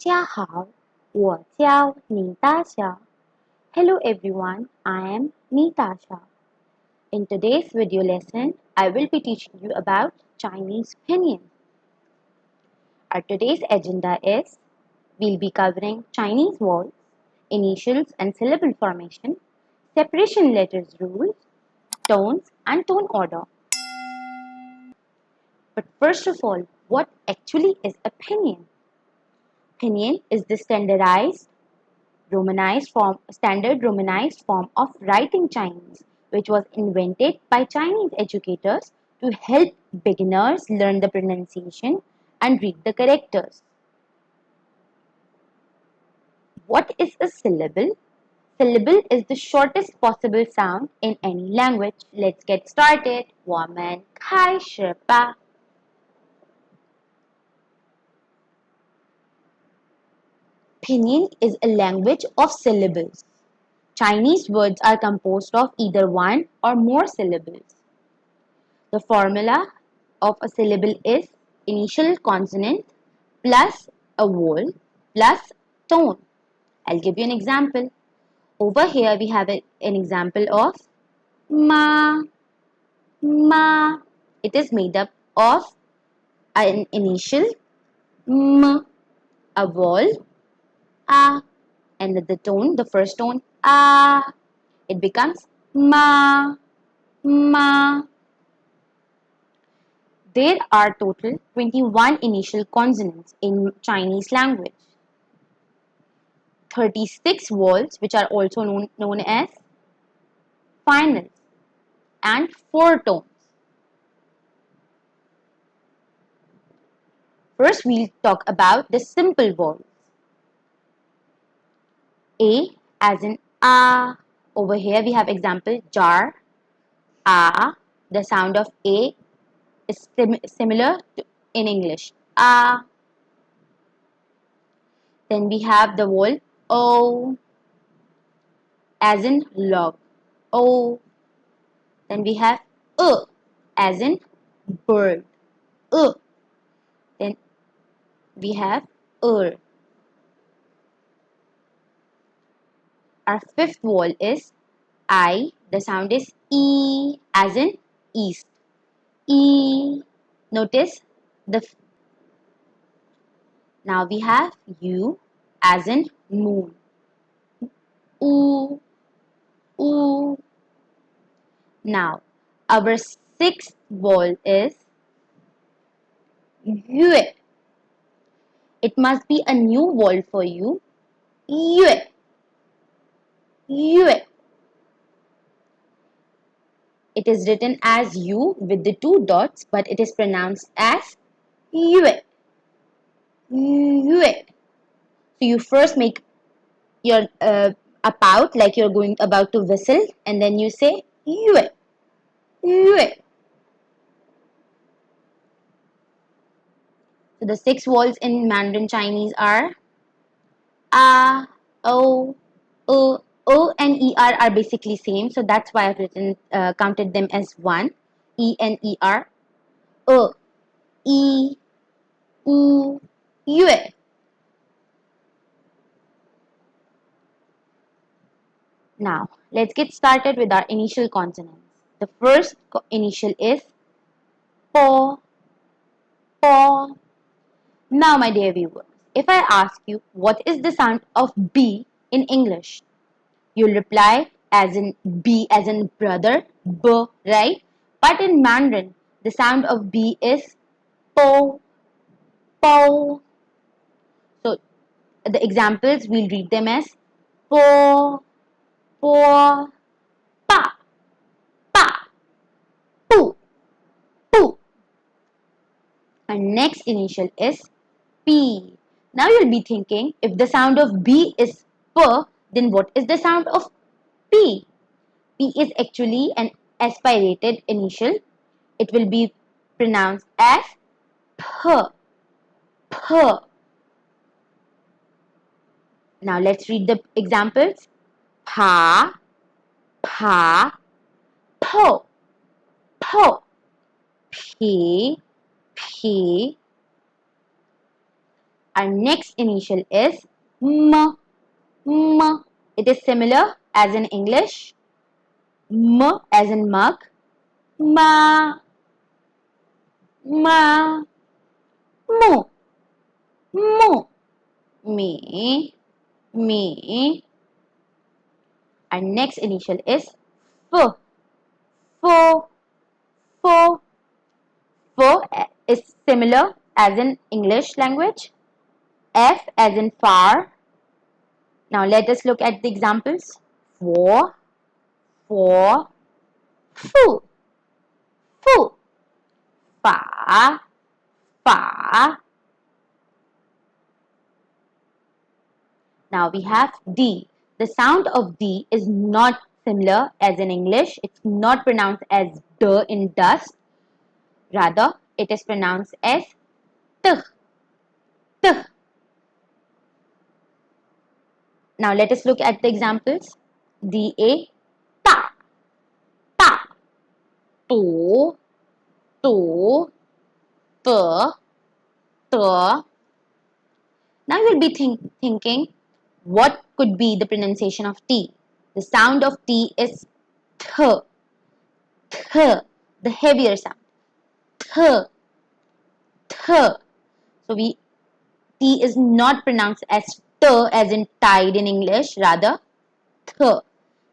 家好，我叫 Nidaxia. Hello everyone, I am Nidaxia. In today's video lesson, I will be teaching you about Chinese Pinyin. Our today's agenda is we'll be covering Chinese vowels, initials and syllable formation, separation letters rules, tones and tone order. But first of all, what actually is a pinyin? Pinyin is the standard romanized form of writing Chinese, which was invented by Chinese educators to help beginners learn the pronunciation and read the characters. What is a syllable? Syllable is the shortest possible sound in any language. Let's get started. 我们开始吧。Pinyin is a language of syllables. Chinese words are composed of either one or more syllables. The formula of a syllable is initial consonant plus a vowel plus tone. I'll give you an example. Over here we have an example of ma, ma. It is made up of an initial m, a vowel a, and the tone, the first tone a. It becomes ma, ma. There are total 21 initial consonants in Chinese language. 36 vowels, which are also known as finals, and 4 tones. First, we'll talk about the simple vowels. A as in a. Over here we have example jar, a. The sound of a is similar to in English, a. Then we have the vowel o as in log, o. Then we have as in bird, Then we have Our fifth vowel is I. The sound is e as in east, e. Notice now we have u as in moon, oo, oo. Now our sixth vowel is yue. It must be a new vowel for you. Yue, yue. It is written as u with the 2 dots, but it is pronounced as yue, yue. So you first make your a pout like you're about to whistle, and then you say yue, yue. So the 6 vowels in Mandarin Chinese are a, o, and er are basically same, so that's why I've counted them as one. E and er, e, u, yue. Now let's get started with our initial consonants. The first initial is po, po. Now, my dear viewers, if I ask you what is the sound of B in English, you'll reply as in B as in brother, B, right? But in Mandarin, the sound of B is po, po. So, the examples, we'll read them as po, po, pa, pa, pu, pu. Our next initial is P. Now you'll be thinking, if the sound of B is P, then what is the sound of P? P is actually an aspirated initial. It will be pronounced as P, P. Now let's read the examples. Pa, pa, po, po, p, p. Our next initial is M. M. It is similar as in English. M as in mug. Ma. Ma. Mu. Mu. Me. Me. Our next initial is F. F. F. F is similar as in English language. F as in far. Now let us look at the examples. For. Fu. Fu. Fa. Fa. Now we have D. The sound of D is not similar as in English. It's not pronounced as D in dust. Rather, it is pronounced as T. T. Now let us look at the examples. D-A. Ta. Ta. To. To. T. T. Now you will be thinking, what could be the pronunciation of T? The sound of T is Th. Th. The heavier sound. Th. Th. So T is not pronounced as T as in tide in English, rather Th.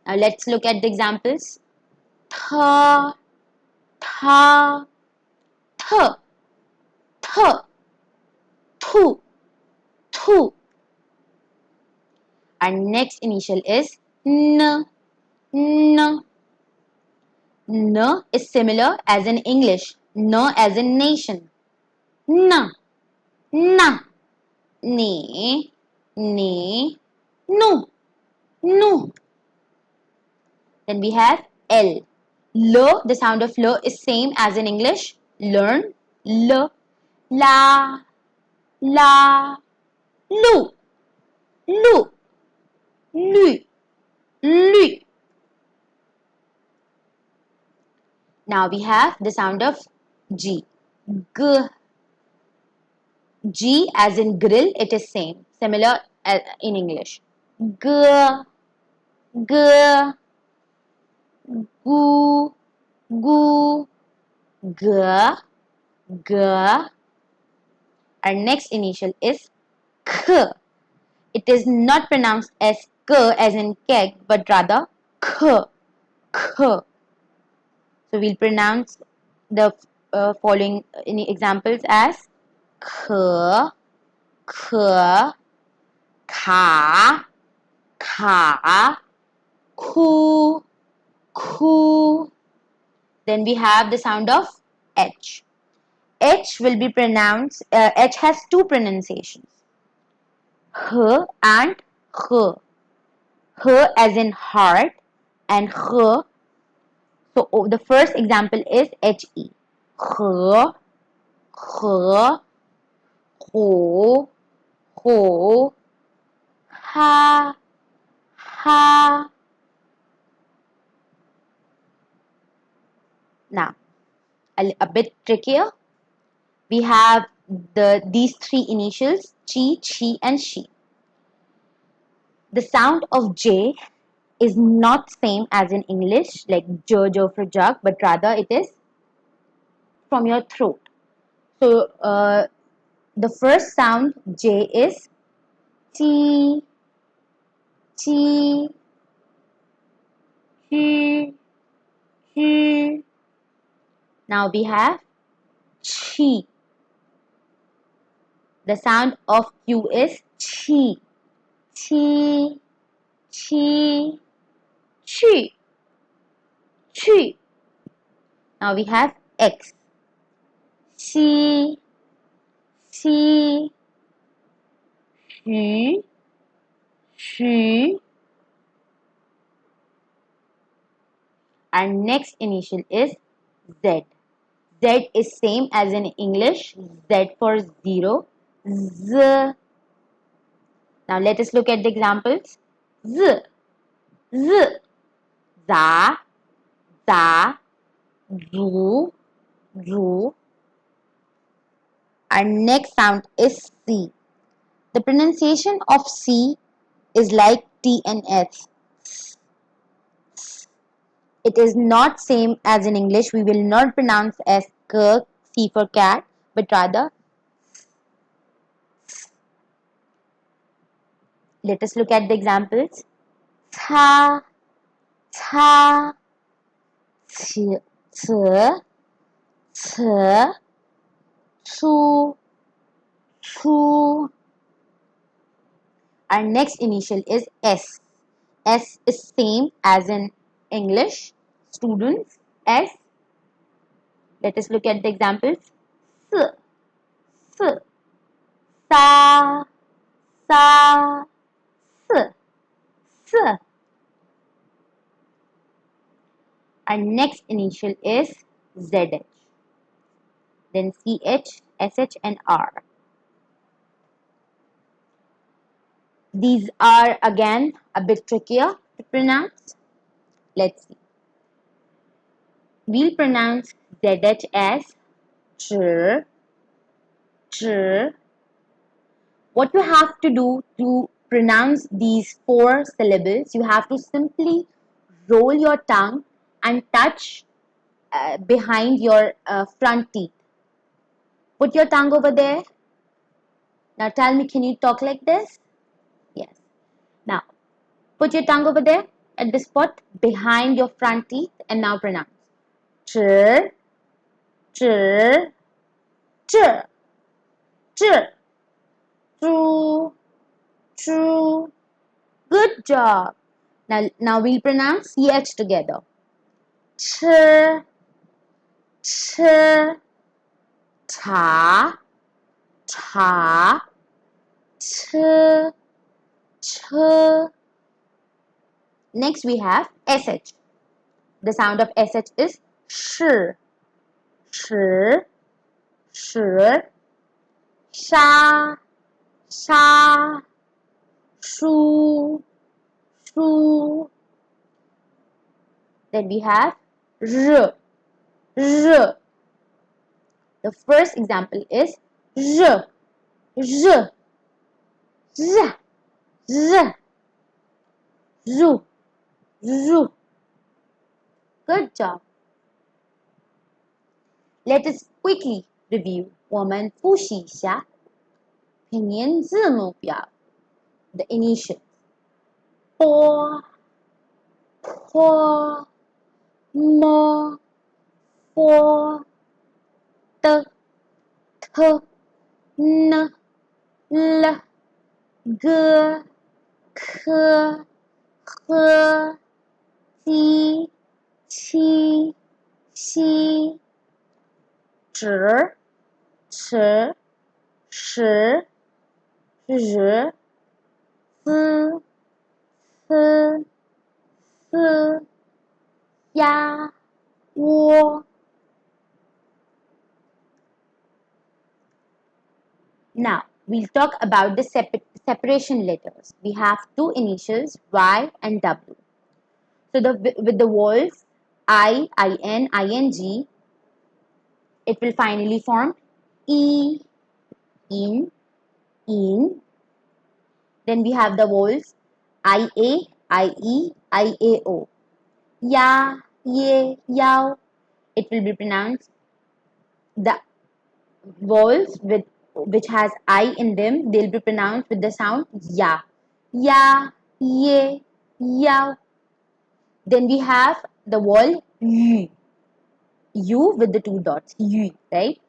Now let's look at the examples. Tha. Tha. Th. Th. Thu. Thu. Our next initial is N. N. N is similar as in English. N as in nation. N. Na. Ne. Ne. Nu. Nu. Then we have L. L, the sound of L is same as in English. Learn. L. La. La. Lu. Lu. Lu. Lu. Now we have the sound of G. G. G as in grill, it is same. Similar in English. G. G. Gu. Gu. G. G. Our next initial is K. It is not pronounced as K as in keg, but rather K. K. So we'll pronounce the following examples as K, K, Ka, Ka, Ku, Ku. Then we have the sound of H. H will be pronounced, H has two pronunciations. H and H. H as in heart and H. So the first example is H-E. H, H, Ho, Ho, Ha, Ha. Now, a bit trickier. We have these three initials, Chi, Chi and She. The sound of J is not same as in English, like jo for jug, but rather it is from your throat. So the first sound J is Chi, Chi, Chi, Chi. Now we have Chi. The sound of Q is Chi, Chi, Chi, Chi, Chi. Now we have X. Xi, Xi, Xu, Xu. Our next initial is Z. Z is same as in English. Z for zero. Z. Now let us look at the examples. Z, Z, Za, Za, Zu, Zu. Our next sound is C. The pronunciation of C is like T and S. It is not same as in English. We will not pronounce as k, C for cat, but rather. Let us look at the examples. Cha, cha, ch, ch, chu, chu. Our next initial is S. S is same as in English. Students, S. Let us look at the examples. S, s, sa, sa, s, s. Our next initial is ZH. Then CH, SH and R. These are again a bit trickier to pronounce. Let's see. We'll pronounce ZH as ch, ch. What you have to do to pronounce these 4 syllables, you have to simply roll your tongue and touch behind your front teeth. Put your tongue over there. Now tell me, can you talk like this? Yes. Now, put your tongue over there at this spot behind your front teeth and now pronounce. Ch, ch, ch, ch, true, true. Good job. Now we'll pronounce CH together. Ch, ch, cha, cha, ch, ch. Next we have SH. The sound of SH is sh, sh, sh, sha, sha, shu, shu. Then we have r, r. The first example is r, r, z, z, zu, zu. Good job. Let us quickly review. 我们复习一下拼音字母表 the initials. Po, po, mo, fo, t, t, n, l, g, k, h, ji, qi, xi, zhi, chi, shi, zhi, zi, ci, si, ya, wo. Now, we'll talk about the separation letters. We have 2 initials, Y and W. So, with the vowels I, IN, ING, it will finally form E, in, in. Then we have the vowels IA, IE, IAO. Ya, ye, yao. It will be pronounced the vowels which has I in them, they'll be pronounced with the sound ya. Ya, ye, yao. Then we have the vowel yu. U with the 2 dots. Yu, right?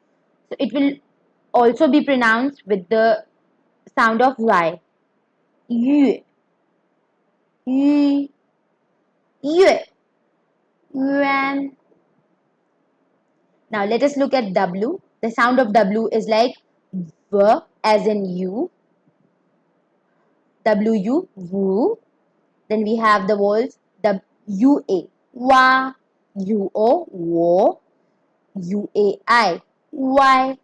So it will also be pronounced with the sound of Y. Yu, yu, yue, yuan. Now let us look at W. The sound of W is like V as in U. W, wu. Then we have the vowels UA, wa, UO, wo, UAI, y.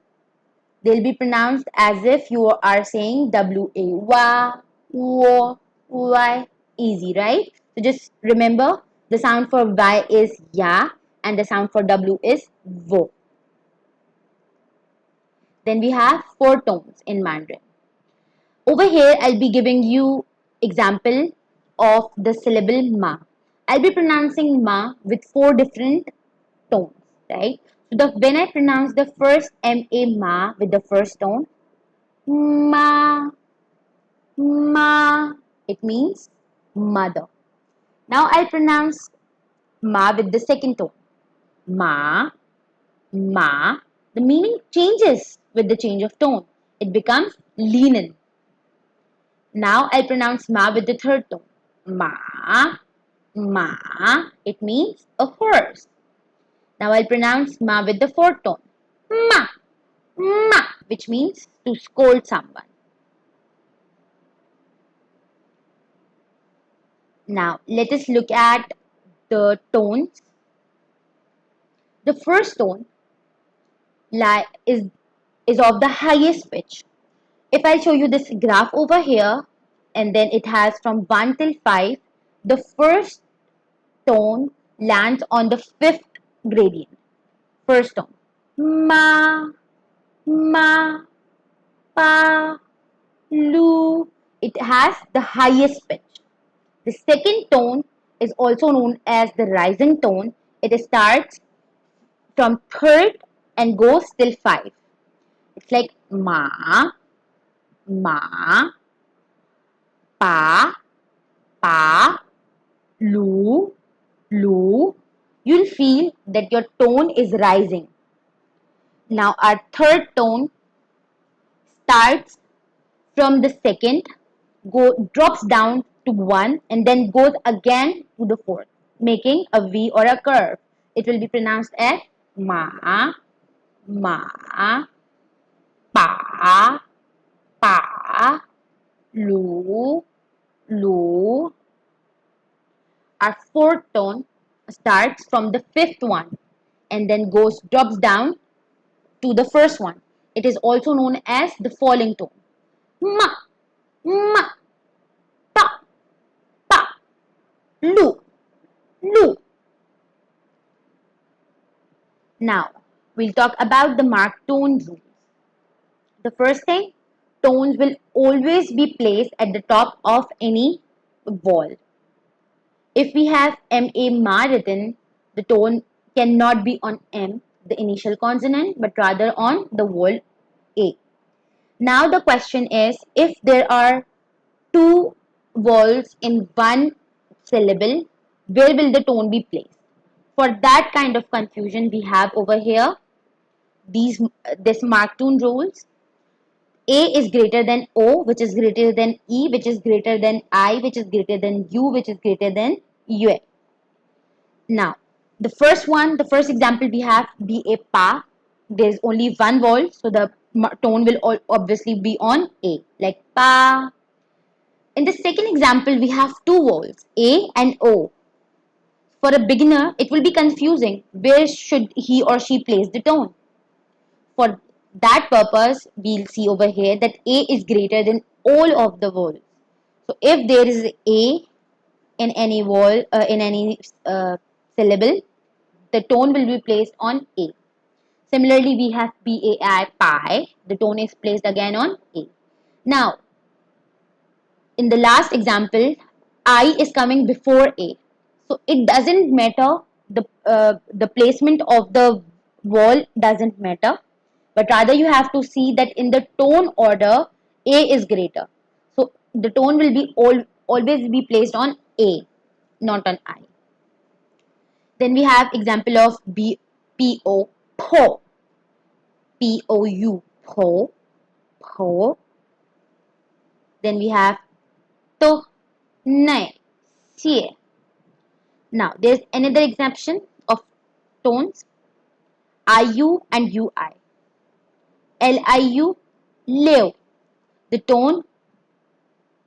They'll be pronounced as if you are saying WA, wa, wo, y. Easy, right? So just remember the sound for Y is ya and the sound for W is wo. Then we have 4 tones in Mandarin. Over here, I'll be giving you example of the syllable ma. I'll be pronouncing ma with 4 different tones, right? So when I pronounce the first ma ma with the first tone, ma, ma, it means mother. Now I'll pronounce ma with the second tone, ma, ma. The meaning changes with the change of tone. It becomes linen. Now I'll pronounce ma with the third tone. Ma, ma. It means a horse. Now I'll pronounce ma with the fourth tone. Ma, ma, which means to scold someone. Now let us look at the tones. The first tone is of the highest pitch. If I show you this graph over here, and then it has from 1 till 5, the first tone lands on the fifth gradient. First tone. Ma, ma, pa, lu. It has the highest pitch. The second tone is also known as the rising tone. It starts from third and goes till 5. It's like ma, ma, pa, pa, lu, lu. You'll feel that your tone is rising. Now our third tone starts from the second, drops down to 1 and then goes again to the fourth, making a V or a curve. It will be pronounced as ma, ma, pa, pa, lu, lu. Our fourth tone starts from the fifth one and then drops down to the first one. It is also known as the falling tone. Ma, ma, pa, pa, lu, lu. Now, we'll talk about the marked tone rules. The first thing, tones will always be placed at the top of any vowel. If we have ma written, the tone cannot be on m, the initial consonant, but rather on the vowel a. Now the question is, if there are two vowels in one syllable, where will the tone be placed? For that kind of confusion, we have over here this marked tone rules. A is greater than O, which is greater than E, which is greater than I, which is greater than U, which is greater than U. Now, the first example we have be a pa. There is only one vowel, so the tone will obviously be on A, like pa. In the second example, we have two vowels, A and O. For a beginner, it will be confusing. Where should he or she place the tone? For that purpose, we'll see over here that A is greater than all of the vowels. So if there is A in any vowel, in any syllable, the tone will be placed on A. Similarly, we have PAI, pi. The tone is placed again on A. Now, in the last example, I is coming before A. So it doesn't matter, the placement of the vowel doesn't matter, but rather you have to see that in the tone order, A is greater. So the tone will be always be placed on A, not on I. Then we have example of P-O, po, P-O-U, po, po. Then we have to, nai, xie. Now, there is another exception of tones, IU and UI. LIU, liu. The tone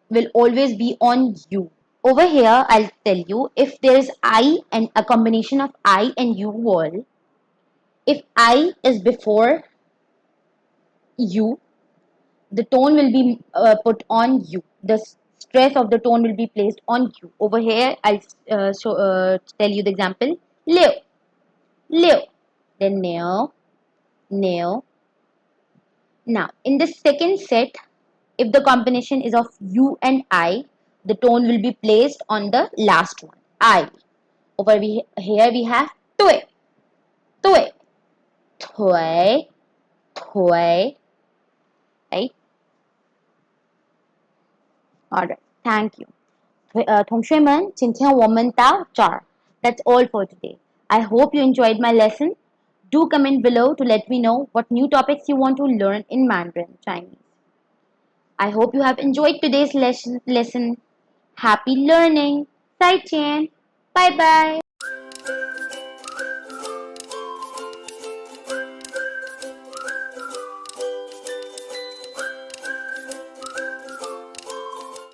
will always be on U. Over here, I'll tell you, if there is I and a combination of I and U vowel, if I is before U, the tone will be put on U. The stress of the tone will be placed on U. Over here, I'll tell you the example. Liu, liu. Then nail, nail. Now, in the second set, If the combination is of U and I, the tone will be placed on the last one. I. Here we have tui, tui, tui, tui, right? Alright, thank you. 同学们，今天我们到这儿。That's all for today. I hope you enjoyed my lesson. Do comment below to let me know what new topics you want to learn in Mandarin Chinese. I hope you have enjoyed today's lesson. Happy learning. 再见. Bye bye.